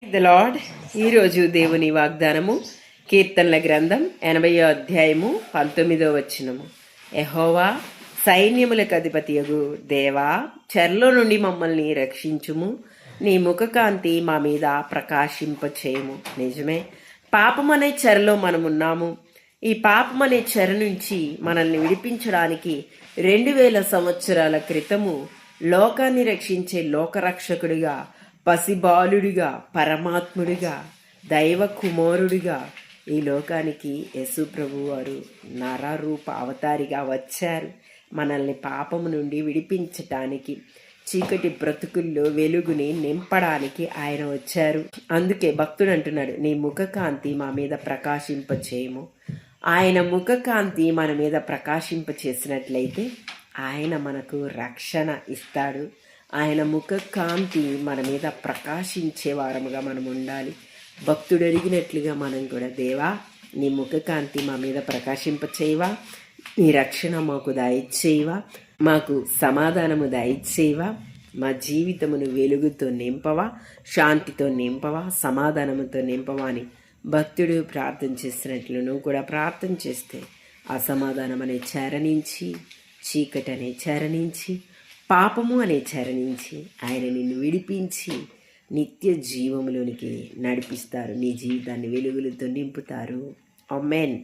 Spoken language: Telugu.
The lord. ఈరోజు దేవుని వాగ్దానము కీర్తనల గ్రంథం 80వ అధ్యాయము 19వ వచనము. యెహోవా సైన్యములకు అధిపతియగు దేవా, చెరలో నుండి మమ్మల్ని రక్షించుము, నీ ముఖకాంతి మా మీద ప్రకాశింపచేయము. నిజమే, పాపం అనే చెరలో మనమున్నాము. ఈ పాపం అనే చెర నుంచి మనల్ని విడిపించడానికి 2000 సంవత్సరాల క్రితము లోకాన్ని రక్షించే లోకరక్షకుడిగా, పసిబాలుడిగా, పరమాత్ముడిగా, దైవ కుమారుడిగా ఈ లోకానికి యేసు ప్రభు వారు నరరూప అవతారిగా వచ్చారు. మనల్ని పాపము నుండి విడిపించటానికి, చీకటి బ్రతుకుల్లో వెలుగుని నింపడానికి ఆయన వచ్చారు. అందుకే భక్తుడు అంటున్నాడు, నీ ముఖకాంతి మా మీద ప్రకాశింపచేయము. ఆయన ముఖకాంతి మన మీద ప్రకాశింపచేసినట్లయితే ఆయన మనకు రక్షణ ఇస్తాడు. ఆయన ముఖ కాంతి మన మీద ప్రకాశించే వారముగా మనం ఉండాలి. భక్తుడు అడిగినట్లుగా మనం కూడా, దేవా నీ ముఖ కాంతి మా మీద ప్రకాశింపచేయవా, నీ రక్షణ మాకు దయచేయవా, మాకు సమాధానము దయచేయవా, మా జీవితమును వెలుగుతో నింపవా, శాంతితో నింపవా, సమాధానముతో నింపవా అని భక్తుడు ప్రార్థన చేసినట్లు నువ్వు కూడా ప్రార్థన చేస్తే అసమాధానం అనే చెర నుంచి, చీకటి అనే చెర నుంచి, పాపము అనే చెర నుంచి ఆయన నిన్ను విడిపించి నిత్య జీవములోనికి నడిపిస్తారు. నీ జీవితాన్ని వెలుగులతో నింపుతారు. ఆమేన్.